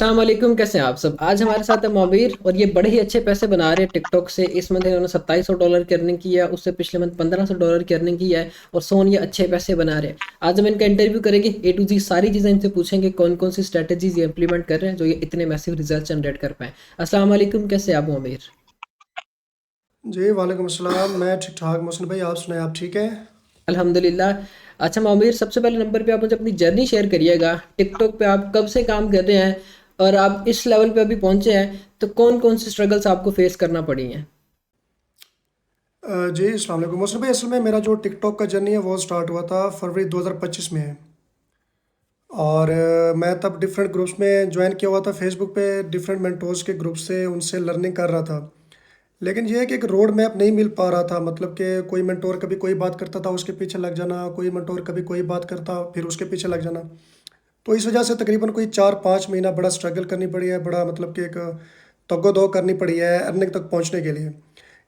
अस्सलाम वालेकुम, कैसे हैं आप सब। आज हमारे साथ है मोमीर और ये बड़े ही अच्छे पैसे बना रहे हैं टिकटॉक से। इस मंथ इन्होंने $2700 की अर्निंग की है, उससे पिछले मंथ $1500 की अर्निंग की है और सोन ये अच्छे पैसे बना रहे हैं। आज हम इनका इंटरव्यू करेंगे, ए टू जी सारी चीज़ें इनसे पूछेंगे कौन कौन सी स्ट्रेटजीज ये इंप्लीमेंट कर रहे हैं जो ये इतने मैसिव रिजल्ट जनरेट कर पाए। अस्सलाम वालेकुम, कैसे हैं आप मोमीर। जी वालेकुम अस्सलाम। मैं ठीक ठाक मोहसिन भाई, आप सुनाए, आप ठीक हैं? अल्हम्दुलिल्लाह। अच्छा मोमीर, सबसे पहले नंबर पे आप मुझे अपनी जर्नी शेयर करिएगा। टिकटॉक पे आप कब से काम कर रहे हैं और आप इस लेवल पे अभी पहुंचे हैं, तो कौन कौन सी स्ट्रगल्स आपको फेस करना पड़ी हैं। जी अस्सलाम वालेकुम मोहसिन भाई। असल में मेरा जो टिकटॉक का जर्नी है वो स्टार्ट हुआ था फरवरी 2025 में। और मैं तब डिफरेंट ग्रुप्स में ज्वाइन किया हुआ था फेसबुक पे, डिफरेंट मेंटोर्स के ग्रुप से उनसे लर्निंग कर रहा था। लेकिन ये है कि एक रोड मैप नहीं मिल पा रहा था, मतलब कि कोई मेंटोर कभी कोई बात करता था उसके पीछे लग जाना, कोई मेंटोर कभी कोई बात करता फिर उसके पीछे लग जाना। तो इस वजह से तकरीबन कोई 4-5 महीना बड़ा स्ट्रगल करनी पड़ी है, बड़ा मतलब कि एक तगो-दो करनी पड़ी है अर्निंग तक पहुंचने के लिए।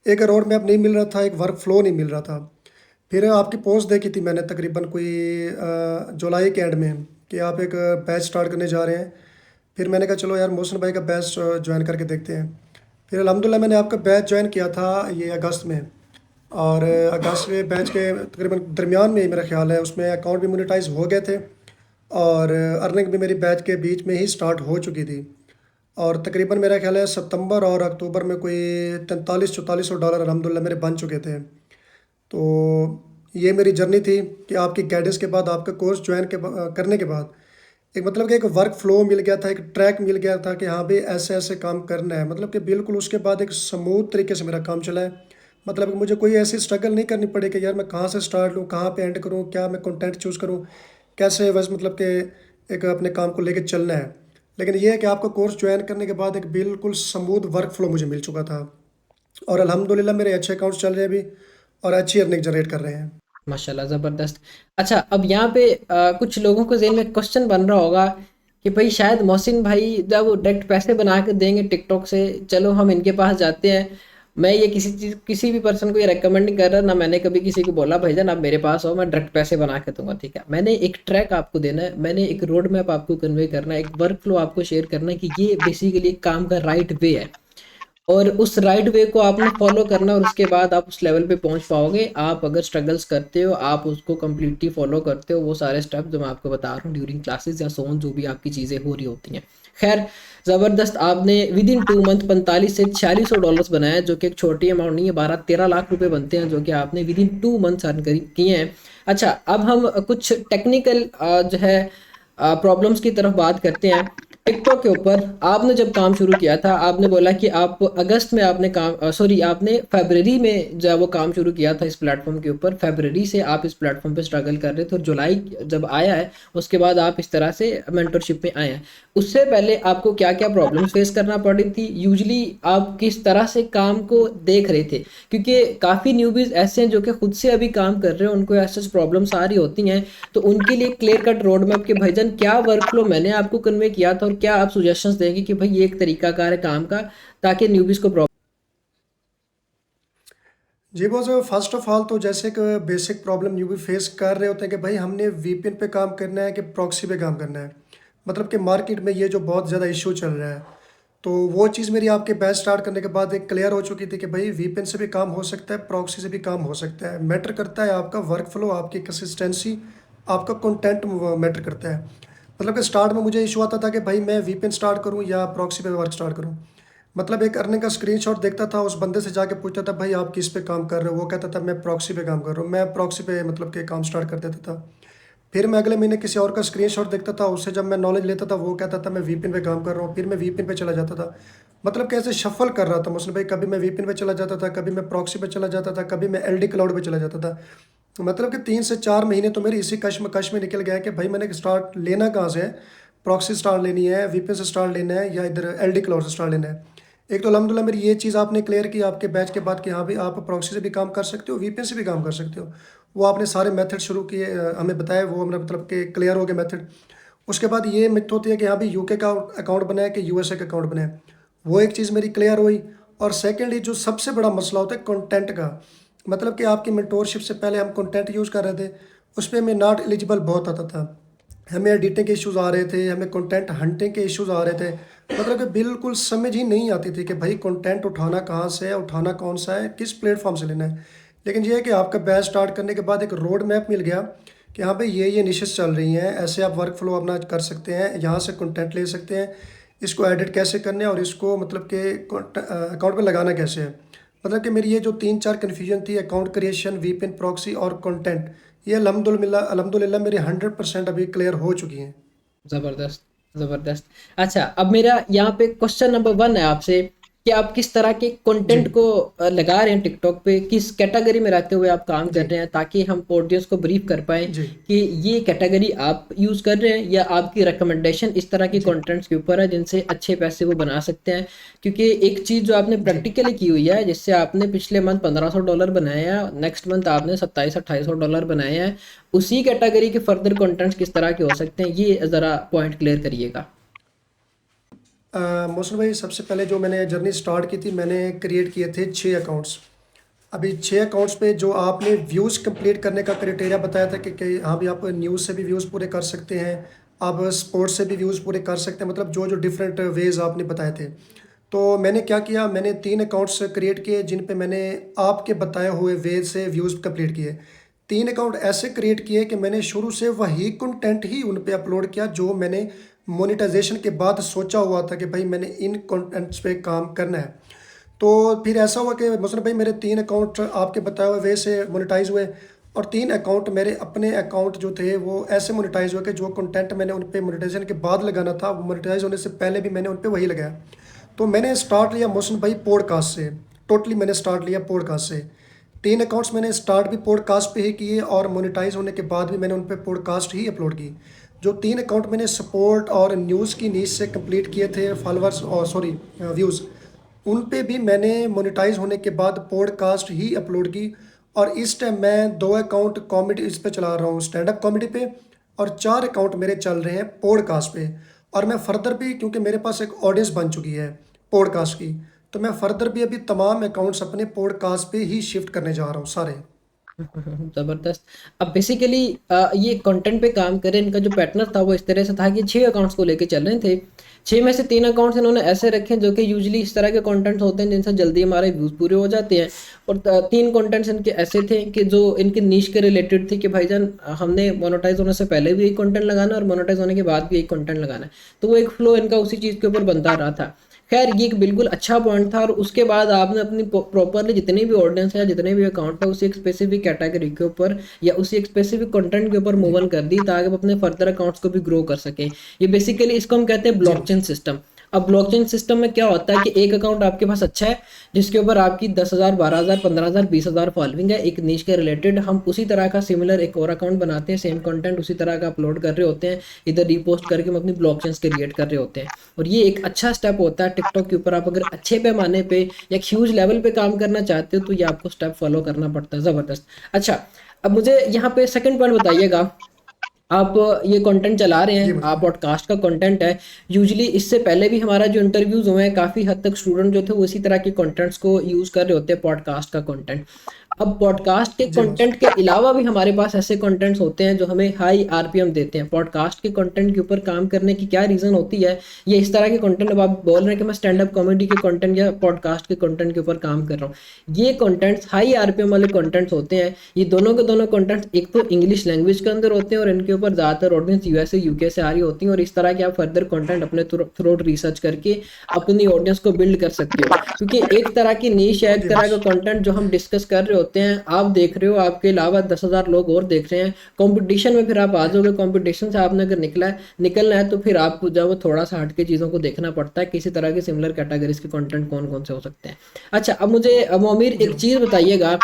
एक रोड मैप नहीं मिल रहा था, एक वर्क फ्लो नहीं मिल रहा था। फिर आपकी पोस्ट देखी थी मैंने तकरीबन कोई जुलाई के एंड में कि आप एक बैच स्टार्ट करने जा रहे हैं। फिर मैंने कहा चलो यार मोहसिन भाई का बैच ज्वाइन करके देखते हैं। फिर अल्हम्दुलिल्लाह मैंने आपका बैच ज्वाइन किया था ये अगस्त में। और अगस्त के बैच के तकरीबन दरमियान में ही मेरा ख्याल है उसमें अकाउंट भी मोनेटाइज हो गए थे। और अर्निंग भी मेरी बैच के बीच में ही स्टार्ट हो चुकी थी। और तकरीबन मेरा ख्याल है सितंबर और अक्टूबर में कोई 4300-4400 डॉलर अल्हम्दुलिल्लाह मेरे बन चुके थे। तो ये मेरी जर्नी थी कि आपकी गाइडेंस के बाद, आपका कोर्स ज्वाइन करने के बाद एक मतलब कि एक वर्क फ्लो मिल गया था, एक ट्रैक मिल गया था कि हाँ भाई ऐसे ऐसे काम करना है। मतलब कि बिल्कुल उसके बाद एक स्मूथ तरीके से मेरा काम चला है। मतलब कि मुझे कोई ऐसी स्ट्रगल नहीं करनी पड़ी कि यार मैं कहाँ से स्टार्ट लूँ, कहाँ पे एंड करूँ, क्या मैं कंटेंट चूज़ करूँ, कैसे बस मतलब कि एक अपने काम को लेके चलना है। लेकिन ये है कि आपका कोर्स ज्वाइन करने के बाद एक बिल्कुल स्मूथ वर्क फ्लो मुझे मिल चुका था। और अल्हम्दुलिल्लाह मेरे अच्छे अकाउंट्स चल रहे हैं अभी और अच्छी अर्निंग जनरेट कर रहे हैं। माशाल्लाह, ज़बरदस्त। अच्छा, अब यहाँ पे कुछ लोगों के ज़हन में क्वेश्चन बन रहा होगा कि भाई शायद मोहसिन भाई जब वो डायरेक्ट पैसे बना के देंगे टिकटॉक से, चलो हम इनके पास जाते हैं। मैं ये किसी भी पर्सन को ये रेकमेंड नहीं कर रहा, ना मैंने कभी किसी को बोला भाईजान आप मेरे पास आओ मैं डायरेक्ट पैसे बना के दूंगा। ठीक है, मैंने एक ट्रैक आपको देना है, मैंने एक रोड मैप आपको कन्वे करना है, एक वर्क फ्लो आपको शेयर करना है कि ये बेसिकली काम का राइट वे है और उस राइट वे को आपने फॉलो करना और उसके बाद आप उस लेवल पे पहुंच पाओगे। आप अगर स्ट्रगल्स करते हो, आप उसको कम्प्लीटली फॉलो करते हो, वो सारे स्टेप जो मैं आपको बता रहा हूँ ड्यूरिंग क्लासेस या सोन जो भी आपकी चीज़ें हो रही होती हैं। खैर, ज़बरदस्त। आपने विद इन 2 मंथ 45 से 4600 डॉलर्स बनाया, जो कि एक छोटी अमाउंट नहीं है। 12-13 लाख रुपए बनते हैं जो कि आपने विद इन 2 मंथ्स अर्न किए हैं। अच्छा, अब हम कुछ टेक्निकल जो है प्रॉब्लम्स की तरफ बात करते हैं। टिकटॉक के ऊपर आपने जब काम शुरू किया था, आपने बोला कि आप अगस्त में आपने काम सॉरी आपने फरवरी में जब वो काम शुरू किया था इस प्लेटफॉर्म के ऊपर, फरवरी से आप इस प्लेटफॉर्म पे स्ट्रगल कर रहे थे और जुलाई जब आया है उसके बाद आप इस तरह से मेंटरशिप में आए हैं। उससे पहले आपको क्या क्या प्रॉब्लम्स फेस करना पड़ी थी, यूजली आप किस तरह से काम को देख रहे थे, क्योंकि काफ़ी न्यूबीज ऐसे हैं जो कि खुद से अभी काम कर रहे हैं, उनको ऐसे प्रॉब्लम्स आ रही होती हैं। तो उनके लिए क्लियर कट रोड मैप के भाईजान क्या वर्क फ्लो मैंने आपको कन्वे किया था और क्या आप सुजेशंस देंगे कि भाई ये एक तरीका कार है काम का, ताकि न्यूबीज को प्रॉब्लम। जी बॉस, फर्स्ट ऑफ ऑल तो जैसे एक बेसिक प्रॉब्लम न्यू भी फेस कर रहे होते हैं कि भाई हमने वीपीएन पे काम करना है कि प्रॉक्सी पे काम करना है। मतलब कि मार्केट में ये जो बहुत ज़्यादा इशू चल रहा है, तो वो चीज़ मेरी आपके बैच स्टार्ट करने के बाद एक क्लियर हो चुकी थी कि भाई वीपीएन से भी काम हो सकता है, प्रॉक्सी से भी काम हो सकता है। मैटर करता है आपका वर्क फ्लो, आपकी कंसिस्टेंसी, आपका कंटेंट मैटर करता है। मतलब कि स्टार्ट में मुझे इशू आता था कि भाई मैं वीपीएन स्टार्ट करूँ या प्रॉक्सी पे वर्क स्टार्ट करूँ। मतलब एक अर्निंग का स्क्रीनशॉट देखता था, उस बंदे से जाके पूछता था भाई आप किस पे काम कर रहे हो, वो कहता था मैं प्रॉक्सी पे काम कर रहा हूँ, मैं प्रॉक्सी पे मतलब कि काम स्टार्ट कर देता था। फिर मैं अगले महीने किसी और का स्क्रीनशॉट देखता था, उससे जब मैं नॉलेज लेता था वो कहता था मैं वीपिन पे काम कर रहा हूँ, फिर मैं वीपिन पे चला जाता था। मतलब कैसे शफल कर रहा था मुझे भाई, कभी मैं वीपिन पे चला जाता था, कभी मैं प्रॉक्सी पे चला जाता था, कभी मैं एलडी क्लाउड पे चला जाता था। मतलब कि 3 से 4 महीने तो मेरे इसी कश्मकश में निकल गया कि भाई मैंने स्टार्ट लेना कहाँ से है, प्रॉक्सी स्टार्ट लेनी है, वीपीएन से स्टार्ट लेना है या इधर एलडी क्लाउड से स्टार्ट लेना है। एक तो अल्हम्दुलिल्लाह मेरी ये चीज़ आपने क्लियर की आपके बैच के बाद कि हाँ भाई आप प्रॉक्सी से भी काम कर सकते हो, वीपीएन से भी काम कर सकते हो। वो आपने सारे मेथड शुरू किए, हमें बताया, वो हमें मतलब कि क्लियर हो गए मेथड। उसके बाद ये मिथ होती है कि हाँ भाई यूके का अकाउंट बनाए कि यूएसए का अकाउंट बनाए, वो एक चीज़ मेरी क्लियर हुई। और सेकेंडली जो सबसे बड़ा मसला होता है कंटेंट का, मतलब कि आपकी मेंटोरशिप से पहले हम कंटेंट यूज़ कर रहे थे, उस पर हमें नॉट एलिजिबल बहुत आता था। हमें एडिटिंग के इश्यूज़ आ रहे थे, हमें कंटेंट हंटिंग के इश्यूज़ आ रहे थे। मतलब कि बिल्कुल समझ ही नहीं आती थी कि भाई कंटेंट उठाना कहाँ से है, उठाना कौन सा है, किस प्लेटफॉर्म से लेना है। लेकिन ये है कि आपका बैच स्टार्ट करने के बाद एक रोड मैप मिल गया कि हाँ भाई ये निशेस चल रही हैं, ऐसे आप वर्क फ्लो अपना कर सकते हैं, यहाँ से कंटेंट ले सकते हैं, इसको एडिट कैसे करने हैं और इसको मतलब कि अकाउंट पे लगाना कैसे है। मतलब कि मेरी ये जो 3-4 कन्फ्यूजन थी, अकाउंट क्रिएशन, वीपीएन प्रॉक्सी और कंटेंट, ये अल्हम्दुलिल्लाह मेरी 100% अभी क्लियर हो चुकी हैं। ज़बरदस्त, ज़बरदस्त। अच्छा, अब मेरा यहाँ पे क्वेश्चन नंबर 1 है आपसे कि आप किस तरह के जी, कंटेंट को लगा रहे हैं टिकटॉक पे, किस कैटेगरी में रहते हुए आप काम कर जी, रहे हैं, ताकि हम ऑडियंस को ब्रीफ कर पाएँ जी, कि ये कैटेगरी आप यूज़ कर रहे हैं या आपकी रिकमेंडेशन इस तरह के जी, कंटेंट्स के ऊपर है जिनसे अच्छे पैसे वो बना सकते हैं। क्योंकि एक चीज़ जो आपने जी। प्रैक्टिकली की हुई है, जिससे आपने पिछले मंथ $1500 बनाए हैं, नेक्स्ट मंथ आपने $2700-2800 बनाए हैं, उसी कैटेगरी के फर्दर कंटेंट्स किस तरह के हो सकते हैं, ये ज़रा पॉइंट क्लियर करिएगा। मौसम भाई, सबसे पहले जो मैंने जर्नी स्टार्ट की थी, मैंने क्रिएट किए थे 6 अकाउंट्स। अभी 6 अकाउंट्स पे जो आपने व्यूज़ कंप्लीट करने का क्राइटेरिया बताया था कि हाँ भी आप न्यूज़ से भी व्यूज़ पूरे कर सकते हैं, आप स्पोर्ट्स से भी व्यूज़ पूरे कर सकते हैं, मतलब जो जो डिफरेंट वेज़ आपने बताए थे। तो मैंने क्या किया, मैंने 3 अकाउंट्स क्रिएट किए जिन पे मैंने आपके बताए हुए वे से व्यूज़ कंप्लीट किए। 3 अकाउंट ऐसे क्रिएट किए कि मैंने शुरू से वही कंटेंट ही उन पे अपलोड किया जो मैंने मोनेटाइजेशन के बाद सोचा हुआ था कि भाई मैंने इन कंटेंट्स पे काम करना है। तो फिर ऐसा हुआ कि मसलन भाई मेरे 3 अकाउंट आपके बताए हुए वे से मोनेटाइज हुए, और 3 अकाउंट मेरे अपने अकाउंट जो थे वो ऐसे मोनेटाइज हुए कि जो कंटेंट मैंने उन पे मोनेटाइजेशन के बाद लगाना था, मोनेटाइज होने से पहले भी मैंने उन पे वही लगाया। तो मैंने स्टार्ट लिया मोहसिन भाई पॉडकास्ट से। टोटली मैंने स्टार्ट लिया पॉडकास्ट से। 3 अकाउंट्स मैंने स्टार्ट भी पॉडकास्ट पे ही किए और मोनेटाइज होने के बाद भी मैंने उन पे पॉडकास्ट ही अपलोड की। जो 3 अकाउंट मैंने सपोर्ट और न्यूज़ की नीश से कंप्लीट किए थे, फॉलोअर्स और सॉरी व्यूज़, उन पे भी मैंने मोनेटाइज होने के बाद पॉडकास्ट ही अपलोड की। और इस टाइम मैं 2 अकाउंट कॉमेडी इस पे चला रहा हूँ, स्टैंड अप कॉमेडी पे, और 4 अकाउंट मेरे चल रहे हैं पॉडकास्ट पे। और मैं फर्दर भी, क्योंकि मेरे पास एक ऑडियंस बन चुकी है पॉडकास्ट की, तो मैं फर्दर भी अभी तमाम अकाउंट्स अपने पॉडकास्ट पे ही शिफ्ट करने जा रहा हूँ सारे। ज़बरदस्त। अब बेसिकली ये कंटेंट पे काम करें, इनका जो पैटर्न था वो इस तरह से था कि 6 अकाउंट्स को लेके चल रहे थे। 6 में से 3 अकाउंट्स इन्होंने ऐसे रखे हैं जो कि यूजुअली इस तरह के कंटेंट्स होते हैं जिनसे जल्दी हमारे व्यूज़ पूरे हो जाते हैं। और 3 कंटेंट्स इनके ऐसे थे कि जो इनके नीश के रिलेटेड थे कि भाईजान हमने मोनेटाइज़ होने से पहले भी एक कंटेंट लगाना है और मोनेटाइज़ होने के बाद भी एक कंटेंट लगाना है। तो वो एक फ्लो इनका उसी चीज़ के ऊपर बनता रहा था। खैर ये एक बिल्कुल अच्छा पॉइंट था, और उसके बाद आपने अपनी प्रॉपरली जितनी भी ऑडियंस है या जितने भी अकाउंट है उसी एक स्पेसिफिक कैटेगरी के ऊपर या उसी एक स्पेसिफिक कंटेंट के ऊपर मूव जी, ऑन कर दी ताकि आप अपने फर्दर अकाउंट्स को भी ग्रो कर सकें। ये बेसिकली इसको हम कहते हैं जी, ब्लॉकचेन सिस्टम। अब ब्लॉकचेन सिस्टम में क्या होता है कि एक अकाउंट आपके पास अच्छा है जिसके ऊपर आपकी 10,000 12,000 15,000 20,000 फॉलोइंग है एक नीश के रिलेटेड, हम उसी तरह का सिमिलर एक और अकाउंट बनाते हैं, सेम कंटेंट उसी तरह का अपलोड कर रहे होते हैं, इधर रीपोस्ट करके हम अपनी ब्लॉकचेन्स क्रिएट कर रहे होते हैं। और ये एक अच्छा स्टेप होता है टिकटॉक के ऊपर। आप अगर अच्छे पैमाने पे या ह्यूज लेवल पे काम करना चाहते हो तो ये आपको स्टेप फॉलो करना पड़ता है। ज़बरदस्त। अच्छा, अब मुझे यहाँ पे सेकंड पॉइंट बताइएगा। आप ये कंटेंट चला रहे जी हैं, आप मुझे। पॉडकास्ट का कंटेंट है। यूजुअली इससे पहले भी हमारा जो इंटरव्यूज हुए हैं काफ़ी हद तक स्टूडेंट जो थे वो इसी तरह के कंटेंट्स को यूज़ कर रहे होते हैं, पॉडकास्ट का कंटेंट। अब पॉडकास्ट के जी मुझे। कंटेंट के अलावा भी हमारे पास ऐसे कंटेंट्स होते हैं जो हमें हाई आरपीएम देते हैं। पॉडकास्ट के कंटेंट के ऊपर काम करने की क्या रीज़न होती है? ये इस तरह के कंटेंट, अब आप बोल रहे हैं कि मैं स्टैंड अप कॉमेडी के कंटेंट या पॉडकास्ट के कंटेंट के ऊपर काम कर रहा हूँ, ये कंटेंट्स हाई आरपीएम वाले कंटेंट्स होते हैं। ये दोनों के दोनों कंटेंट्स एक तो इंग्लिश लैंग्वेज के अंदर होते हैं और इनके ऊपर ज़्यादातर ऑडियंस यूएसए यूके से आ रही होती है, और इस तरह के आप फर्दर कंटेंट अपने थ्रू रिसर्च करके अपनी ऑडियंस को बिल्ड कर सकते हो। क्योंकि एक तरह की नीश है, एक जी तरह का मुझे। कंटेंट जो हम डिस्कस कर रहे होते हैं, आप देख रहे हो, आपके अलावा 10,000 लोग और देख रहे हैं। कंपटीशन में फिर आप आ जाओगे, कंपटीशन से आपने अगर निकलना है तो फिर आपको जब थोड़ा सा हट के चीज़ों को देखना पड़ता है, किसी तरह के सिमिलर कैटेगरीज के कंटेंट कौन कौन से हो सकते हैं। अच्छा, अब मुझे मोमिर जी एक मुझे। चीज़ बताइएगा।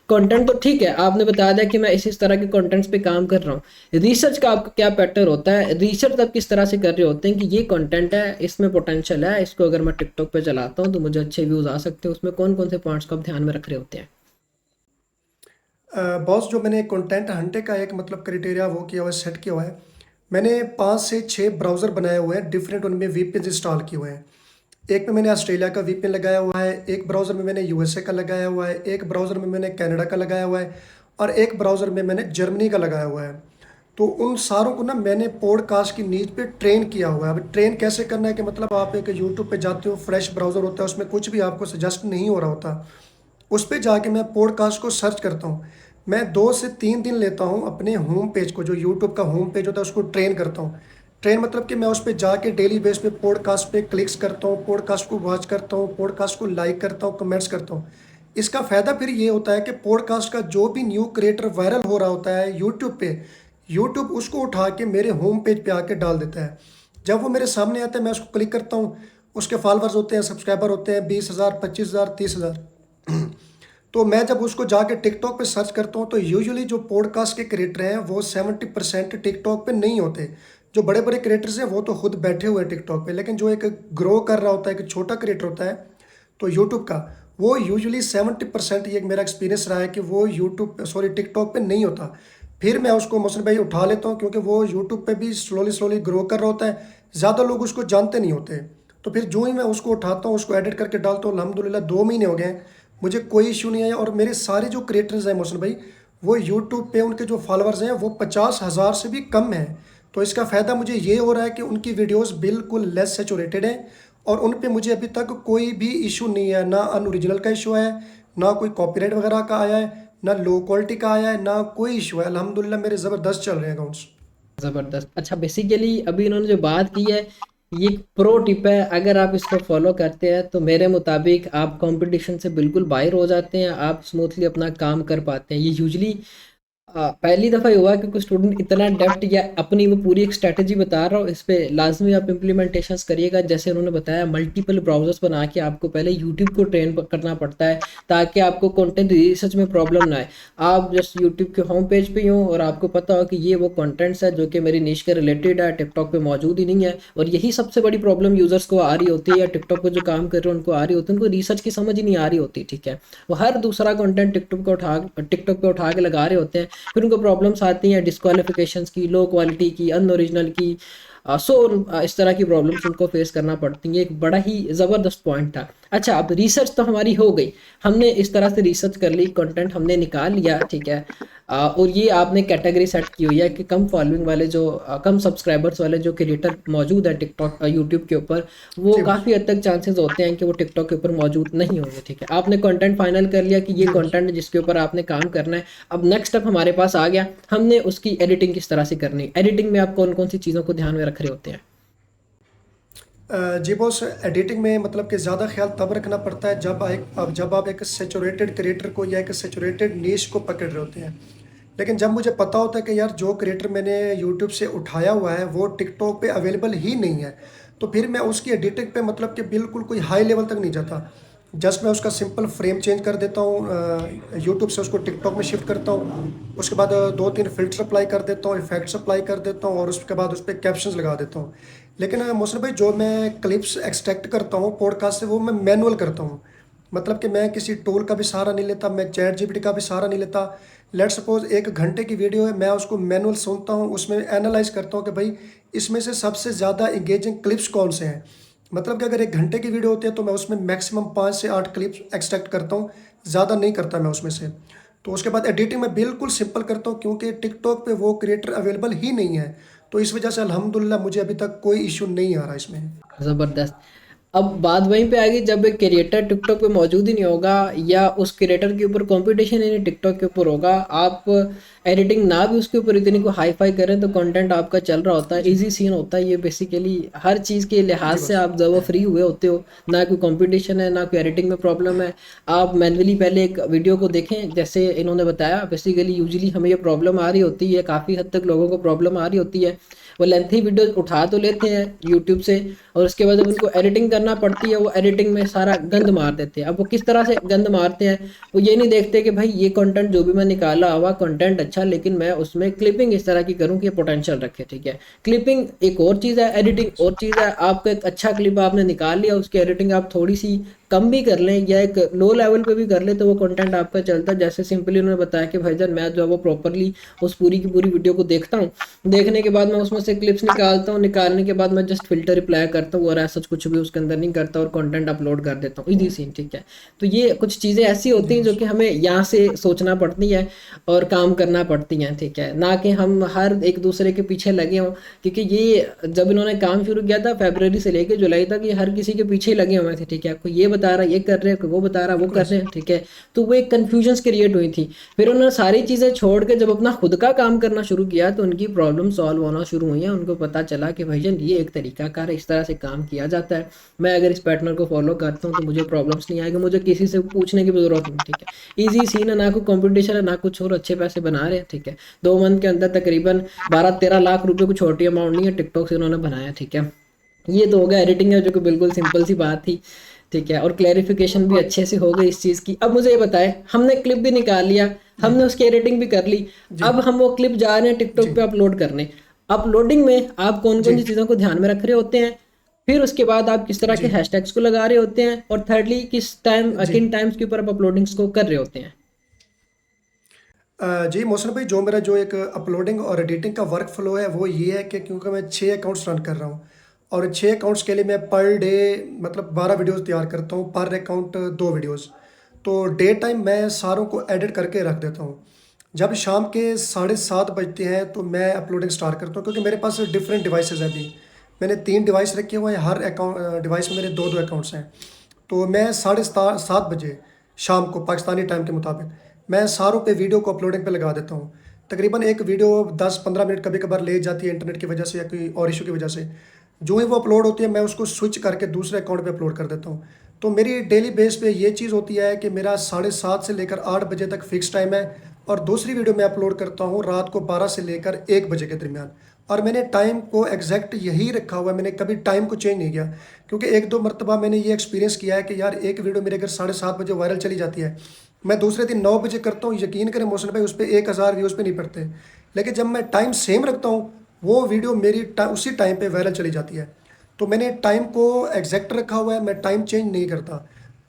कंटेंट तो ठीक है, आपने बता दिया कि मैं इस तरह के कंटेंट्स पे काम कर रहा हूँ। रिसर्च का आपका क्या पैटर्न होता है? रिसर्च आप किस तरह से कर रहे होते हैं कि ये कंटेंट है, इसमें पोटेंशियल है, इसको अगर मैं टिकटॉक पे चलाता हूँ तो मुझे अच्छे व्यूज आ सकते हैं, उसमें कौन कौन से पॉइंट्स को आप ध्यान में रख रहे होते हैं? बॉस, जो मैंने कंटेंट हंटे का एक मतलब क्राइटेरिया वो किया हुआ है, सेट किया हुआ है। मैंने 5 से 6 ब्राउज़र बनाए हुए हैं, डिफरेंट उनमें वीपीएन इंस्टॉल किए हुए हैं। एक में मैंने ऑस्ट्रेलिया का वीपीएन लगाया हुआ है, एक ब्राउज़र में मैंने यूएसए का लगाया हुआ है, एक ब्राउज़र में मैंने कनाडा का लगाया हुआ है, और एक ब्राउज़र में मैंने जर्मनी का लगाया हुआ है। तो उन सारों को ना मैंने पॉडकास्ट की नीड पे ट्रेन किया हुआ है। अब ट्रेन कैसे करना है कि मतलब आप एक यूट्यूब पे जाते हो, फ्रेश ब्राउज़र होता है, उसमें कुछ भी आपको सजेस्ट नहीं हो रहा होता, उस पे जाके मैं पॉडकास्ट को सर्च करता हूँ। मैं 2 से 3 दिन लेता हूँ अपने होम पेज को, जो यूट्यूब का होम पेज होता है उसको ट्रेन करता हूँ। ट्रेन मतलब कि मैं उस पे जाके डेली बेस पे पॉडकास्ट पे क्लिक्स करता हूँ, पॉडकास्ट को वॉच करता हूँ, पॉडकास्ट को लाइक करता हूँ, कमेंट्स करता हूँ। इसका फ़ायदा फिर ये होता है कि पॉडकास्ट का जो भी न्यू क्रिएटर वायरल हो रहा होता है यूट्यूब पे, यूट्यूब उसको उठा के मेरे होम पेज पे आके डाल देता है। जब वो मेरे सामने आता है मैं उसको क्लिक करता हूँ, उसके फॉलोअर्स होते हैं, सब्सक्राइबर होते हैं 20,000, 25,000, 30,000। तो मैं जब उसको जाके टिकटॉक पे सर्च करता हूँ तो यूजुअली जो पॉडकास्ट के क्रिएटर हैं वो 70% टिकटॉक पे नहीं होते। जो बड़े बड़े क्रिएटर्स हैं वो तो खुद बैठे हुए हैं टिकटॉक पे, लेकिन जो एक ग्रो कर रहा होता है, एक छोटा क्रिएटर होता है तो यूट्यूब का, वो यूजुअली 70%, ये मेरा एक्सपीरियंस रहा है कि वो यूट्यूब सॉरी टिकटॉक पे नहीं होता। फिर मैं उसको मोहसिन भाई उठा लेता हूँ, क्योंकि वो यूट्यूब पे भी स्लोली स्लोली ग्रो कर रहा होता है, ज़्यादा लोग उसको जानते नहीं होते। तो फिर जो ही मैं उसको उठाता हूँ, उसको एडिट करके डालता हूँ, अल्हम्दुलिल्लाह 2 महीने हो गए हैं, मुझे कोई इशू नहीं आया। और मेरे सारे जो क्रिएटर्स हैं मोहसिन भाई, वो यूट्यूब पे उनके जो फॉलोअर्स हैं वो 50,000 से भी कम हैं। तो इसका फ़ायदा मुझे ये हो रहा है कि उनकी वीडियोस बिल्कुल लेस सेचुरेटेड हैं और उन पे मुझे अभी तक कोई भी इशू नहीं है, ना अनओरिजिनल का इशू है, ना कोई कॉपीराइट वगैरह का आया है, ना लो क्वालिटी का आया है, ना कोई इशू है। अल्हम्दुलिल्लाह मेरे ज़बरदस्त चल रहे हैं अकाउंट्स। ज़बरदस्त। अच्छा, बेसिकली अभी इन्होंने जो बात की है, ये एक प्रो टिप है, अगर आप इसको फॉलो करते हैं तो मेरे मुताबिक आप कंपटीशन से बिल्कुल बाहर हो जाते हैं, आप स्मूथली अपना काम कर पाते हैं। ये यूजली पहली दफ़ा ही हुआ कि कोई स्टूडेंट इतना डेप्थ या अपनी वो पूरी एक स्ट्रैटेजी बता रहा हो, इस पे लाजमी आप इम्प्लीमेंटेशंस करिएगा। जैसे उन्होंने बताया, मल्टीपल ब्राउजर्स बना के आपको पहले यूट्यूब को ट्रेन करना पड़ता है ताकि आपको कंटेंट रिसर्च में प्रॉब्लम ना आए। आप जस्ट यूट्यूब के होम पेज पे ही हो और आपको पता हो कि ये वो कंटेंट्स है जो कि मेरी निश के रिलेटेड है, टिकटॉक पे मौजूद ही नहीं है, और यही सबसे बड़ी प्रॉब्लम यूज़र्स को आ रही होती है या टिकटॉक पे जो काम कर रहे हैं उनको आ रही होती है, उनको रिसर्च की समझ ही नहीं आ रही होती। ठीक है, वो हर दूसरा कंटेंट टिकटॉक पे उठा के लगा रहे होते हैं, फिर उनको प्रॉब्लम्स आती हैं डिस्क्वालिफिकेशंस की, लो क्वालिटी की, अनओरिजिनल की। इस तरह की प्रॉब्लम्स उनको फेस करना पड़ती हैं। एक बड़ा ही ज़बरदस्त पॉइंट था। अच्छा, अब रिसर्च तो हमारी हो गई, हमने इस तरह से रिसर्च कर ली, कंटेंट हमने निकाल लिया, ठीक है। और ये आपने कैटेगरी सेट की हुई है कि कम फॉलोइंग वाले जो कम सब्सक्राइबर्स वाले जो क्रिएटर मौजूद है टिकटॉक यूट्यूब के ऊपर, वो जी बॉस। काफ़ी हद तक चांसेस होते हैं कि वो टिकटॉक के ऊपर मौजूद नहीं होंगे। ठीक है, आपने कंटेंट फाइनल कर लिया कि ये जी बॉस। कंटेंट जिसके ऊपर आपने काम करना है। अब नेक्स्ट स्टेप हमारे पास आ गया, हमने उसकी एडिटिंग किस तरह से करनी है। एडिटिंग में आप कौन कौन सी चीज़ों को ध्यान में रख रहे होते हैं? जी बॉस, एडिटिंग में मतलब कि ज़्यादा ख्याल तब रखना पड़ता है जब आप एक सेचुरेटेड क्रिएटर को या एक सेचुरेटेड नीश को पकड़ रहे होते हैं। लेकिन जब मुझे पता होता है कि यार जो क्रिएटर मैंने यूट्यूब से उठाया हुआ है वो टिकटॉक पे अवेलेबल ही नहीं है, तो फिर मैं उसकी एडिटिंग पे मतलब कि बिल्कुल कोई हाई लेवल तक नहीं जाता। जस्ट मैं उसका सिंपल फ्रेम चेंज कर देता हूँ, यूट्यूब से उसको टिकटॉक में शिफ्ट करता हूँ, उसके बाद 2-3 फिल्टर अप्लाई कर देता हूँ, इफेक्ट्स अप्लाई कर देता हूँ और उसके बाद उस पर कैप्शंस लगा देता हूँ। लेकिन मोहसिन भाई, जो मैं क्लिप्स एक्सट्रैक्ट करता हूँ पॉडकास्ट से वो मैं मैनुअल करता हूँ। मतलब कि मैं किसी टूल का भी सहारा नहीं लेता, मैं चैट जीपीटी का भी सहारा नहीं लेता। लेट सपोज 1 घंटे की वीडियो है, मैं उसको मैनुअल सुनता हूँ, उसमें एनालाइज करता हूँ कि भाई इसमें से सबसे ज़्यादा इंगेजिंग क्लिप्स कौन से हैं। मतलब कि अगर 1 घंटे की वीडियो होती है तो मैं उसमें मैक्सिमम 5 से 8 क्लिप्स एक्सट्रैक्ट करता हूँ, ज़्यादा नहीं करता मैं उसमें से। तो उसके बाद एडिटिंग मैं बिल्कुल सिंपल करता हूँ, क्योंकि टिकटॉक पे वो क्रिएटर अवेलेबल ही नहीं है। तो इस वजह से अल्हम्दुलिल्लाह मुझे अभी तक कोई इशू नहीं आ रहा इसमें। ज़बरदस्त। अब बात वहीं पे आ गई, जब एक क्रिएटर टिकटॉक पे मौजूद ही नहीं होगा या उस क्रिएटर के ऊपर कंपटीशन ही नहीं टिकटॉक के ऊपर होगा, आप एडिटिंग ना भी उसके ऊपर इतनी को हाई फाई करें तो कंटेंट आपका चल रहा होता है, जी। इजी सीन होता है। ये बेसिकली हर चीज़ के लिहाज जी से बस। आप जब फ्री हुए होते हो, ना कोई कंपटीशन है ना कोई एडिटिंग में प्रॉब्लम है। आप मैनुअली पहले एक वीडियो को देखें, जैसे इन्होंने बताया, बेसिकली यूजली हमें ये प्रॉब्लम आ रही होती है, काफ़ी हद तक लोगों को प्रॉब्लम आ रही होती है। वो लेंथी वीडियो उठा तो लेते हैं यूट्यूब से, और उसके बाद जब उनको एडिटिंग करना पड़ती है वो एडिटिंग में सारा गंद मार देते हैं। अब वो किस तरह से गंद मारते हैं, वो ये नहीं देखते कि भाई ये कंटेंट जो भी मैं निकाला हुआ कंटेंट अच्छा, लेकिन मैं उसमें क्लिपिंग इस तरह की करूँ कि पोटेंशियल रखे। ठीक है, क्लिपिंग एक और चीज़ है, जी एडिटिंग बस। और चीज़ है। आपका एक अच्छा क्लिप आपने निकाल लिया, उसकी एडिटिंग आप थोड़ी सी कम भी कर लें या एक लो लेवल पे भी कर लें तो वो कंटेंट आपका चलता है। जैसे सिंपली उन्होंने बताया कि भाईजान मैं जो है वो प्रॉपरली उस पूरी की पूरी वीडियो को देखता हूँ, देखने के बाद मैं उसमें से क्लिप्स निकालता हूँ, निकालने के बाद मैं जस्ट फिल्टर रिप्लाई करता हूँ और ऐसा कुछ भी उसके अंदर नहीं करता और कंटेंट अपलोड कर देता हूँ, इजी सीन, ठीक है। तो ये कुछ चीज़ें ऐसी जी होती हैं जो बॉस। कि हमें यहाँ से सोचना पड़ती है और काम करना पड़ती हैं, ठीक है, ना कि हम हर एक दूसरे के पीछे लगे हों। क्योंकि ये जब इन्होंने काम शुरू किया था फरवरी से लेकर जुलाई तक, ये हर किसी के पीछे ही लगे हुए थे, ठीक है, कोई ये बता रहा है ये कर रहे हैं, कोई वो बता रहा है वो बिल्कुल कर ऐसे रहे ही। हैं, ठीक है। तो वो एक कन्फ्यूजन्स क्रिएट हुई थी। फिर उन्होंने सारी चीज़ें छोड़ के जब अपना खुद का काम करना शुरू किया तो उनकी प्रॉब्लम सॉल्व होना शुरू हुई है। उनको पता चला कि भैया ये एक तरीका कार है, इस तरह से काम किया जाता है, मैं अगर इस पैटर्न को फॉलो करता हूँ तो मुझे प्रॉब्लम्स नहीं आएगी, मुझे किसी से पूछने की भी जरूरत नहीं, ठीक है। ईजी सीन है, ना कोई कंपटीशन है ना कुछ, और अच्छे पैसे बना रहे हैं, ठीक है। 2 मंथ के अंदर तकरीबन 12-13 लाख रुपए, कुछ छोटी अमाउंट नहीं है, टिकटॉक से उन्होंने बनाया, ठीक है। ये तो हो गया एडिटिंग है जो कि बिल्कुल सिंपल सी बात थी, ठीक है, और क्लैरिफिकेशन भी अच्छे से हो गई इस चीज़ की। अब मुझे ये बताएं, हमने क्लिप भी निकाल लिया, जी हमने उसकी एडिटिंग भी कर ली, जी अब हम वो क्लिप जा रहे हैं टिकटॉक जी पे अपलोड करने। अपलोडिंग में आप कौन कौन सी जी चीज़ों को ध्यान में रख रहे होते हैं, फिर उसके बाद आप किस तरह के जी हैशटैग्स को लगा रहे होते हैं, और थर्डली किस टाइम जी किन टाइम्स के ऊपर आप अपलोडिंग्स को कर रहे होते हैं। जी मोहसिन भाई, जो मेरा जो एक अपलोडिंग और एडिटिंग का वर्क फ्लो है वो ये है कि क्योंकि मैं 6 अकाउंट्स रन कर रहा हूँ, और 6 अकाउंट्स के लिए मैं पर डे मतलब 12 वीडियोस तैयार करता हूँ, पर अकाउंट 2 वीडियोस। तो डे टाइम मैं सारों को एडिट करके रख देता हूँ। जब शाम के 7:30 बजते हैं तो मैं अपलोडिंग स्टार्ट करता हूँ, क्योंकि मेरे पास डिफरेंट डिवाइसेस हैं अभी। मैंने 3 डिवाइस रखे हुए हैं, हर अकाउंट डिवाइस में मेरे 2-2 अकाउंट्स हैं। तो मैं 7:30 बजे शाम को पाकिस्तानी टाइम के मुताबिक मैं सारों पे वीडियो को अपलोडिंग पे लगा देता हूँ। तकरीबन एक वीडियो 10-15 मिनट कभी कभार ले जाती है इंटरनेट की वजह से या कोई और इशू की वजह से। जो ही वो अपलोड होती है मैं उसको स्विच करके दूसरे अकाउंट पे अपलोड कर देता हूँ। तो मेरी डेली बेस पे ये चीज़ होती है कि मेरा 7:30 से लेकर 8 बजे तक फिक्स टाइम है, और दूसरी वीडियो मैं अपलोड करता हूँ रात को 12 से लेकर 1 बजे के दरमियान। और मैंने टाइम को एग्जैक्ट यही रखा हुआ है, मैंने कभी टाइम को चेंज नहीं किया। क्योंकि 1-2 मरतबा मैंने ये एक्सपीरियंस किया है कि यार एक वीडियो मेरे अगर 7:30 बजे वायरल चली जाती है, मैं दूसरे दिन 9 बजे करता हूँ, यकीन करें मोहसिन भाई उस पर 1,000 व्यूज़ पे नहीं पड़ते। लेकिन जब मैं टाइम सेम रखता हूँ वो वीडियो मेरी उसी टाइम पे वायरल चली जाती है। तो मैंने टाइम को एग्जैक्ट रखा हुआ है, मैं टाइम चेंज नहीं करता।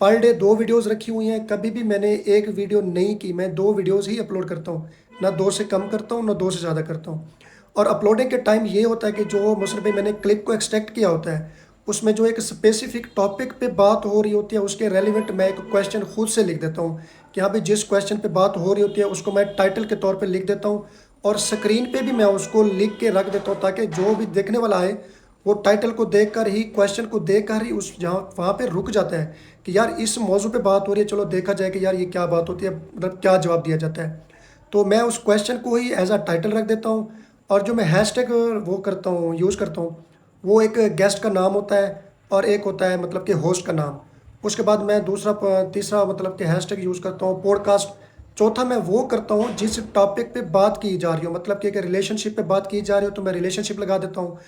पर डे 2 वीडियोज़ रखी हुई हैं, कभी भी मैंने एक वीडियो नहीं की, मैं 2 वीडियोज़ ही अपलोड करता हूँ। ना 2 से कम करता हूँ ना 2 से ज़्यादा करता हूँ। और अपलोडिंग के टाइम ये होता है कि जो मुझसे भाई मैंने क्लिप को एक्सट्रैक्ट किया होता है, उसमें जो एक स्पेसिफिक टॉपिक पे बात हो रही होती है उसके रेलिवेंट मैं एक क्वेश्चन खुद से लिख देता हूँ कि हाँ भाई जिस क्वेश्चन पे बात हो रही होती है उसको मैं टाइटल के तौर पे लिख देता हूँ, और स्क्रीन पे भी मैं उसको लिख के रख देता हूँ, ताकि जो भी देखने वाला है वो टाइटल को देखकर ही, क्वेश्चन को देखकर ही उस जहाँ वहाँ पे रुक जाता है कि यार इस मौजू पे बात हो रही है, चलो देखा जाए कि यार ये क्या बात होती है, मतलब क्या जवाब दिया जाता है। तो मैं उस क्वेश्चन को ही एज अ टाइटल रख देता हूँ। और जो मैं हैशटैग वो करता हूँ, यूज़ करता हूँ, वो एक गेस्ट का नाम होता है और एक होता है मतलब कि होस्ट का नाम। उसके बाद मैं तीसरा मतलब कि हैशटैग यूज़ करता हूँ पॉडकास्ट। चौथा मैं वो करता हूँ जिस टॉपिक पे बात की जा रही हो, मतलब कि अगर रिलेशनशिप पे बात की जा रही हो तो मैं रिलेशनशिप लगा देता हूँ,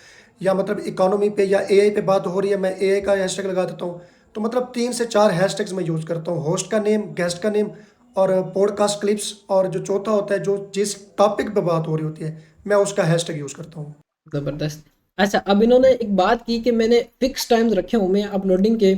या मतलब इकोनॉमी पे या एआई पे बात हो रही है मैं एआई का हैशटैग लगा देता हूँ। तो मतलब 3 से 4 हैशटैग्स मैं यूज़ करता हूँ, होस्ट का नेम, गेस्ट का नेम, और पॉडकास्ट क्लिप्स, और जो चौथा होता है जो जिस टॉपिक पे बात हो रही होती है मैं उसका हैशटैग यूज़ करता हूँ। ज़बरदस्त। अच्छा, अब इन्होंने एक बात की कि मैंने फिक्स टाइम्स रखे हुए हैं अपलोडिंग के।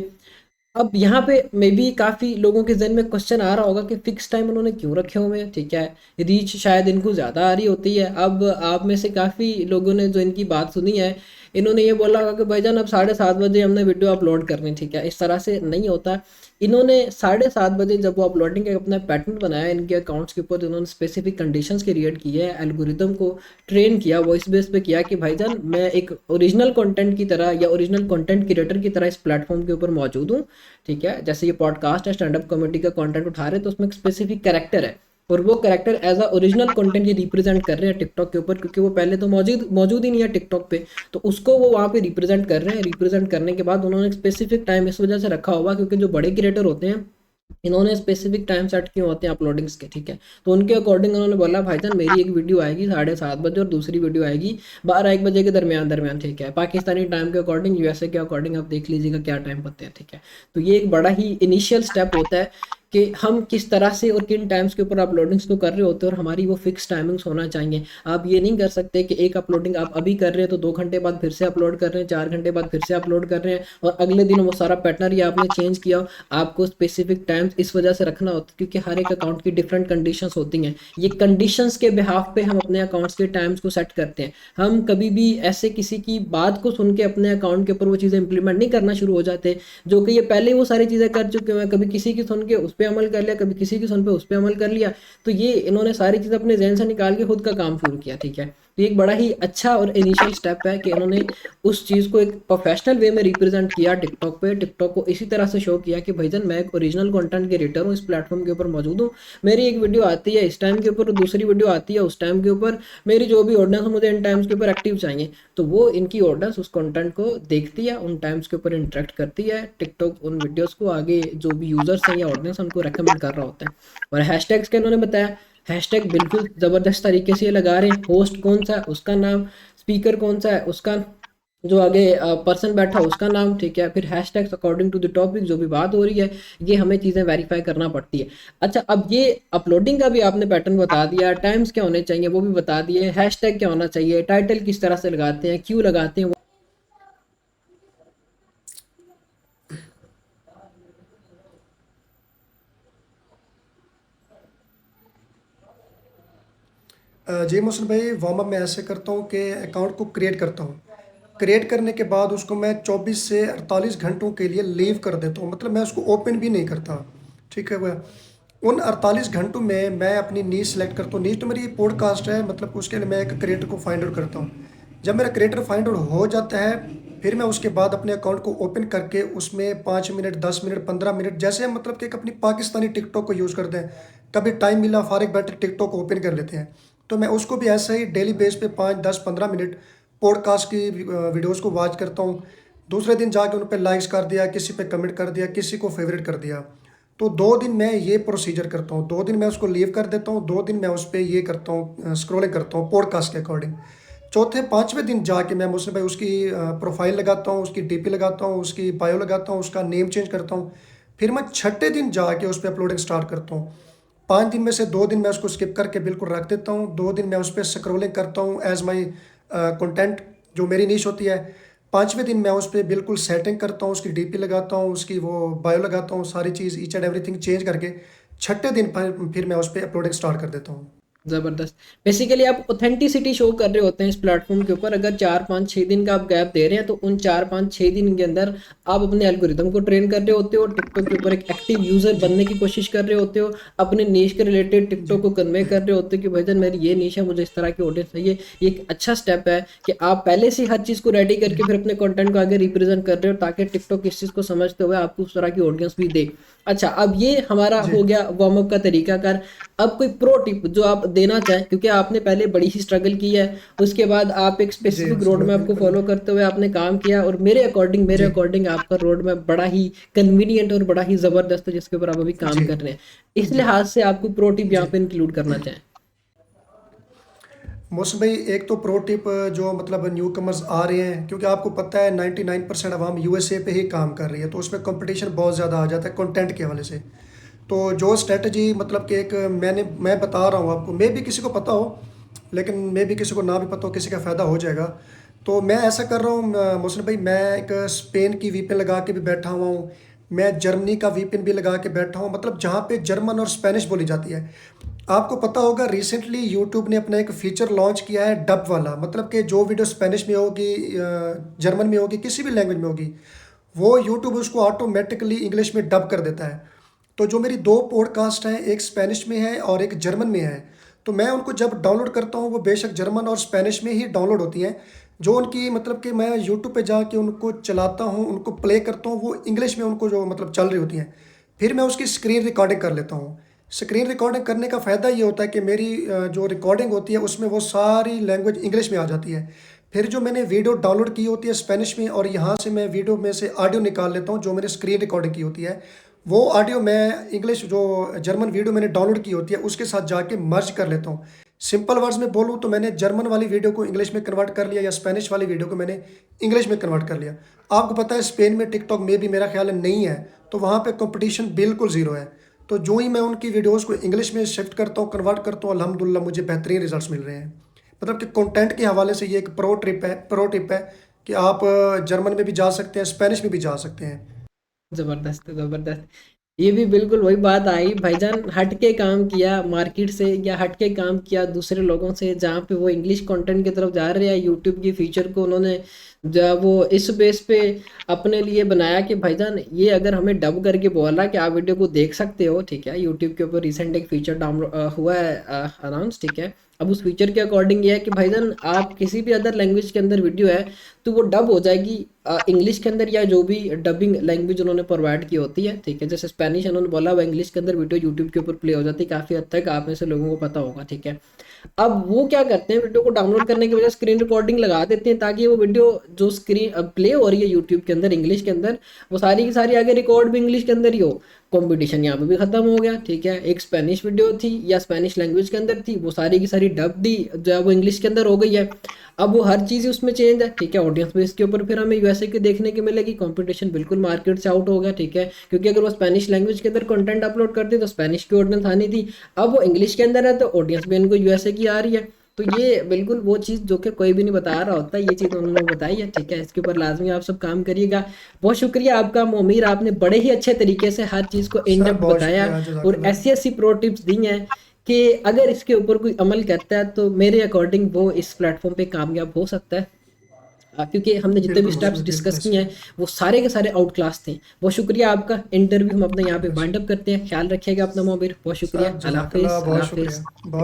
अब यहाँ पे मे बी काफ़ी लोगों के जहन में क्वेश्चन आ रहा होगा कि फिक्स टाइम उन्होंने क्यों रखे हुए हैं, ठीक है। रीच शायद इनको ज़्यादा आ रही होती है। अब आप में से काफ़ी लोगों ने जो इनकी बात सुनी है, इन्होंने ये बोला होगा कि भाईजान अब 7:30 बजे हमने वीडियो अपलोड करनी, ठीक है। इस तरह से नहीं होता। इन्होंने 7:30 बजे जब वो अपलोडिंग का अपना पैटर्न बनाया इनके अकाउंट्स के ऊपर, उन्होंने स्पेसिफिक कंडीशंस क्रिएट की है, एल्गोरिदम को ट्रेन किया, वॉइस बेस पे किया कि भाईजान मैं एक ओरिजिनल कंटेंट की तरह या ओरिजिनल कंटेंट क्रिएटर की तरह इस प्लेटफॉर्म के ऊपर मौजूद हूँ, ठीक है। जैसे ये पॉडकास्ट है, स्टैंड अप कॉमेडी का कंटेंट उठा रहे हैं तो उसमें एक स्पेसिफिक कैरेक्टर है, और वो character as a original content ये रिप्रेजेंट कर रहे हैं टिकटॉक के ऊपर, क्योंकि वो पहले तो मौजूद मौजूद ही नहीं है टिकटॉक पे। तो उसको वो वहाँ पे रिप्रेजेंट कर रहे हैं। रिप्रेजेंट करने के बाद उन्होंने एक स्पेसिफिक टाइम इस वजह से रखा होगा क्योंकि जो बड़े क्रिएटर होते हैं इन्होंने स्पेसिफिक टाइम सेट किए होते हैं अपलोडिंग्स के, ठीक है। तो उनके अकॉर्डिंग उन्होंने बोला भाईजान मेरी एक वीडियो आएगी 7:30 बजे और दूसरी वीडियो आएगी 12-1 बजे के दरमियान दरमियान, ठीक है। पाकिस्तानी टाइम के अकॉर्डिंग, यूएसए के अकॉर्डिंग आप देख लीजिएगा क्या टाइम होते हैं, ठीक है। तो ये एक बड़ा ही इनिशियल स्टेप होता है कि हम किस तरह से और किन टाइम्स के ऊपर अपलोडिंग्स को कर रहे होते हैं, और हमारी वो फिक्स टाइमिंग्स होना चाहिए। आप ये नहीं कर सकते कि एक अपलोडिंग आप अभी कर रहे हैं तो 2 घंटे बाद फिर से अपलोड कर रहे हैं, 4 घंटे बाद फिर से अपलोड कर रहे हैं, और अगले दिन वो सारा पैटर्न ही आपने चेंज किया हो। आपको स्पेसिफिक टाइम्स इस वजह से रखना होता है क्योंकि हर एक अकाउंट की डिफरेंट कंडीशंस होती हैं। ये कंडीशंस के बिहाफ पे हम अपने अकाउंट्स के टाइम्स को सेट करते हैं। हम कभी भी ऐसे किसी की बात को सुन के अपने अकाउंट के ऊपर वो चीज़ें इंप्लीमेंट नहीं करना शुरू हो जाते, जो कि ये पहले ही वो सारी चीज़ें कर चुके हैं। कभी किसी की सुन के उस पर अमल कर लिया, कभी किसी की सुन पे उस पर अमल कर लिया। तो ये इन्होंने सारी चीज़ अपने जहन से निकाल के खुद का काम शुरू किया, ठीक है। तो ये एक बड़ा ही अच्छा और इनिशियल स्टेप है कि इन्होंने उस चीज़ को एक प्रोफेशनल वे में रिप्रेजेंट किया टिकटॉक पे। टिकटॉक को इसी तरह से शो किया कि भाईजान मैं एक ओरिजिनल कंटेंट क्रिएटर हूँ, इस प्लेटफॉर्म के ऊपर मौजूद हूँ। मेरी एक वीडियो आती है इस टाइम के ऊपर, दूसरी वीडियो आती है उस टाइम के ऊपर, मेरी जो भी ऑडियंस है मुझे इन टाइम्स के ऊपर एक्टिव चाहिए। तो वो इनकी ऑडियंस उस कंटेंट को देखती है, उन टाइम्स के ऊपर इंटरेक्ट करती है। टिकटॉक उन वीडियोस को आगे जो भी यूजर्स हैं या ऑडियंस उनको रेकमेंड कर रहा होता है। और हैशटैग्स के इन्होंने बताया, हैशटैग बिल्कुल ज़बरदस्त तरीके से ये लगा रहे हैं। होस्ट कौन सा है उसका नाम, स्पीकर कौन सा है उसका, जो आगे पर्सन बैठा उसका नाम, ठीक है। फिर hashtags according to the topic, जो भी बात हो रही है, ये हमें चीज़ें वेरीफाई करना पड़ती है। अच्छा, अब ये अपलोडिंग का भी आपने पैटर्न बता दिया, टाइम्स क्या होने चाहिए वो भी बता दिए, हैशटैग क्या होना चाहिए, टाइटल किस तरह से लगाते हैं, क्यों लगाते हैं। जी मोहसिन भाई, वार्म अप मैं ऐसे करता हूँ कि अकाउंट को क्रिएट करता हूँ। क्रिएट करने के बाद उसको मैं 24 से 48 घंटों के लिए लीव कर देता हूँ, मतलब मैं उसको ओपन भी नहीं करता। ठीक है वह, उन 48 घंटों में मैं अपनी नीश सेलेक्ट करता हूँ। नीश तो मेरी पॉडकास्ट है, मतलब उसके लिए मैं एक क्रिएटर को फाइंड आउट करता हूँ। जब मेरा क्रिएटर फाइंड आउट हो जाता है, फिर मैं उसके बाद अपने अकाउंट को ओपन करके उसमें 5 मिनट, 10 मिनट, 15 मिनट, जैसे हम मतलब कि एक अपनी पाकिस्तानी टिकटॉक को यूज़ करते हैं, कभी टाइम मिला फारिग बैठे टिकटॉक को ओपन कर लेते हैं। तो मैं उसको भी ऐसे ही डेली बेस पे 5, 10, 15 मिनट पॉडकास्ट की वीडियोस को वॉच करता हूँ। दूसरे दिन जाके उन पर लाइक्स कर दिया, किसी पे कमेंट कर दिया, किसी को फेवरेट कर दिया। तो 2 दिन मैं ये प्रोसीजर करता हूँ, 2 दिन मैं उसको लीव कर देता हूँ, 2 दिन मैं उस पर ये करता हूँ, स्क्रॉलिंग करता हूँ पॉडकास्ट के अकॉर्डिंग। चौथे पाँचवें दिन जाके मैं मुझसे भाई उसकी प्रोफाइल लगाता हूँ, उसकी डीपी लगाता हूँ, उसकी बायो लगाता हूँ, उसका नेम चेंज करता हूँ। फिर मैं छठे दिन जाके उस पर अपलोडिंग स्टार्ट करता हूँ। 5 दिन में से 2 दिन मैं उसको स्किप करके बिल्कुल रख देता हूँ, 2 दिन मैं उस पर स्क्रोलिंग करता हूँ एज माई कंटेंट, जो मेरी नीश होती है। 5वें दिन मैं उस पर बिल्कुल सेटिंग करता हूँ, उसकी डीपी लगाता हूँ, उसकी वो बायो लगाता हूँ, सारी चीज़ ईच एंड एवरीथिंग चेंज करके छठे दिन पर फिर मैं उस पर अपलोडिंग स्टार्ट कर देता हूँ। ज़बरदस्त। बेसिकली आप ऑथेंटिसिटी शो कर रहे होते हैं इस प्लेटफॉर्म के ऊपर। अगर 4 5 6 दिन का आप गैप दे रहे हैं तो उन 4 5 6 दिन के अंदर आप अपने एल्गोरिदम को ट्रेन कर रहे होते हो, टिकटॉक के ऊपर एक एक्टिव यूज़र बनने की कोशिश कर रहे होते हो, अपने नीश के रिलेटेड टिकटॉक जी को कन्वे कर रहे होते हो कि भाईजान मेरी ये नीश है, मुझे इस तरह की ऑडियंस चाहिए। ये एक अच्छा स्टेप है कि आप पहले से हर चीज़ को रेडी करके फिर अपने कंटेंट को आगे रिप्रेजेंट कर रहे हो, ताकि टिकटॉक इस चीज़ को समझते हुए आपको उस तरह की ऑडियंस भी दे। अच्छा, अब ये हमारा जी हो गया वार्म अप का तरीकाकार। अब कोई प्रो टिप जो आप देना चाहें, क्योंकि आपने पहले बड़ी ही स्ट्रगल की है, उसके बाद आप एक जी स्पेसिफिक मोहसिन रोड भाई, मैप को बिल्कुल। फॉलो करते हुए आपने काम किया, और मेरे जी अकॉर्डिंग आपका रोड मैप बड़ा ही कन्वीनियंट और बड़ा ही ज़बरदस्त है जिसके ऊपर आप अभी काम जी कर रहे हैं। इस जी लिहाज से आपको प्रो टिप यहाँ जी पे इंक्लूड करना चाहें। मौसम भाई, एक तो प्रो टिप जो मतलब न्यू कमर्स आ रहे हैं, क्योंकि आपको पता है 99% अवाम यूएसए पे ही काम कर रही है, तो उसमें कंपटीशन बहुत ज़्यादा आ जाता है कंटेंट के हवाले से। तो जो स्ट्रेटजी मतलब कि एक मैं बता रहा हूँ आपको, मे भी किसी को पता हो, लेकिन मे भी किसी को ना भी पता हो, किसी का फ़ायदा हो जाएगा। तो मैं ऐसा कर रहा हूँ मोहसिन भाई, मैं एक स्पेन की वीपीएन लगा के भी बैठा हुआ हूँ, मैं जर्मनी का वीपीएन भी लगा के बैठा हूँ, मतलब जहाँ पे जर्मन और स्पेनिश बोली जाती है। आपको पता होगा रिसेंटली यूट्यूब ने अपना एक फीचर लॉन्च किया है डब वाला, मतलब कि जो वीडियो स्पेनिश में होगी, जर्मन में होगी, किसी भी लैंग्वेज में होगी, वो यूट्यूब उसको ऑटोमेटिकली इंग्लिश में डब कर देता है। तो जो मेरी 2 पॉडकास्ट हैं, एक स्पेनिश में है और एक जर्मन में है, तो मैं उनको जब डाउनलोड करता हूँ वो बेशक जर्मन और स्पेनिश में ही डाउनलोड होती हैं। जो उनकी मतलब कि मैं यूट्यूब पे जाके उनको चलाता हूँ, उनको प्ले करता हूँ, वो इंग्लिश में उनको जो मतलब चल रही होती हैं। फिर मैं उसकी स्क्रीन रिकॉर्डिंग कर लेता हूँ। स्क्रीन रिकॉर्डिंग करने का फ़ायदा ये होता है कि मेरी जो रिकॉर्डिंग होती है उसमें वो सारी लैंग्वेज इंग्लिश में आ जाती है। फिर जो मैंने वीडियो डाउनलोड की होती है स्पेनिश में, और यहाँ से मैं वीडियो में से ऑडियो निकाल लेता हूँ जो मैंने स्क्रीन रिकॉर्डिंग की होती है, वो ऑडियो मैं इंग्लिश जो जर्मन वीडियो मैंने डाउनलोड की होती है उसके साथ जाके मर्ज कर लेता हूँ। सिंपल वर्ड्स में बोलूँ तो मैंने जर्मन वाली वीडियो को इंग्लिश में कन्वर्ट कर लिया, या स्पेनिश वाली वीडियो को मैंने इंग्लिश में कन्वर्ट कर लिया। आपको पता है स्पेन में टिकटॉक में भी मेरा ख्याल है नहीं है, तो वहाँ पे कंपटीशन बिल्कुल ज़ीरो है। तो जो ही मैं उनकी वीडियोस को इंग्लिश में शिफ्ट करता हूँ, कन्वर्ट करता हूँ, अल्हम्दुलिल्लाह मुझे बेहतरीन रिजल्ट्स मिल रहे हैं। मतलब कि कंटेंट के हवाले से ये एक प्रो टिप है कि आप जर्मन में भी जा सकते हैं, स्पेनिश में भी जा सकते हैं। ज़बरदस्त, ज़बरदस्त। ये भी बिल्कुल वही बात आई भाईजान, हट के काम किया मार्केट से या हट के काम किया दूसरे लोगों से, जहाँ पे वो इंग्लिश कंटेंट की तरफ जा रहे हैं। यूट्यूब की फीचर को उन्होंने जब वो इस बेस पे अपने लिए बनाया कि भाईजान ये अगर हमें डब करके बोला कि आप वीडियो को देख सकते हो, ठीक है। यूट्यूब के ऊपर रिसेंट एक फीचर डाउनलोड हुआ है अनाउंस, ठीक है। अब उस फीचर के अकॉर्डिंग ये है कि भाईजान आप किसी भी अदर लैंग्वेज के अंदर वीडियो है तो वो डब हो जाएगी इंग्लिश के अंदर, या जो भी डबिंग लैंग्वेज उन्होंने प्रोवाइड की होती है, ठीक है। जैसे स्पेनिश उन्होंने बोला वो इंग्लिश के अंदर वीडियो यूट्यूब के ऊपर प्ले हो जाती है काफ़ी हद तक, आप में से लोगों को पता होगा, ठीक है। अब वो क्या करते हैं, वीडियो को डाउनलोड करने की वजह स्क्रीन रिकॉर्डिंग लगा देते हैं ताकि वो वीडियो जो स्क्रीन प्ले हो रही है यूट्यूब के अंदर इंग्लिश के अंदर, वो सारी की सारी आगे रिकॉर्ड भी इंग्लिश के अंदर ही हो। कंपटीशन यहाँ पे भी खत्म हो गया, ठीक है। एक स्पेनिश वीडियो थी या स्पेनिश लैंग्वेज के अंदर थी, वो सारी की सारी डब दी जो है वो इंग्लिश के अंदर हो गई है। अब वो हर चीज़ उसमें चेंज है, ठीक है। ऑडियंस बेस के ऊपर फिर हमें यूएसए की देखने की मिलेगी, कंपटीशन बिल्कुल मार्केट से आउट हो गया, ठीक है। क्योंकि अगर वो स्पेनिश लैंग्वेज के अंदर कंटेंट अपलोड करती तो स्पेनिश की ऑडियंस आनी थी, अब वो इंग्लिश के अंदर है तो ऑडियंस भी इनको यूएसए की आ रही है। तो ये बिल्कुल वो चीज़ जो कि कोई भी नहीं बता रहा होता, ये चीज़ उन्होंने बताई है, ठीक है। इसके ऊपर लाजमी आप सब काम करिएगा। बहुत शुक्रिया आपका मोमीर, आपने बड़े ही अच्छे तरीके से हर चीज़ को इन सर डेप्थ बहुत बताया शुक्रिया, और जज़ाकल्लाह। ऐसी ऐसी प्रो टिप्स दी हैं कि अगर इसके ऊपर कोई अमल करता है तो मेरे अकॉर्डिंग वो इस प्लेटफॉर्म पे कामयाब हो सकता है। क्योंकि हमने जितने भी बिल्कुल स्टेप्स मुस्बत डिस्कस बिल्कुल किए सही। हैं वो सारे के सारे आउट क्लास थे। बहुत शुक्रिया आपका। इंटरव्यू हम अपने यहाँ पे वाइंड अप करते हैं। ख्याल रखिएगा अपना मोमिर, बहुत शुक्रिया। सर अल्लाह जज़ाकल्लाह, हाफिज़, बहुत अल्लाह शुक्रिया। हाफिज़। बहुत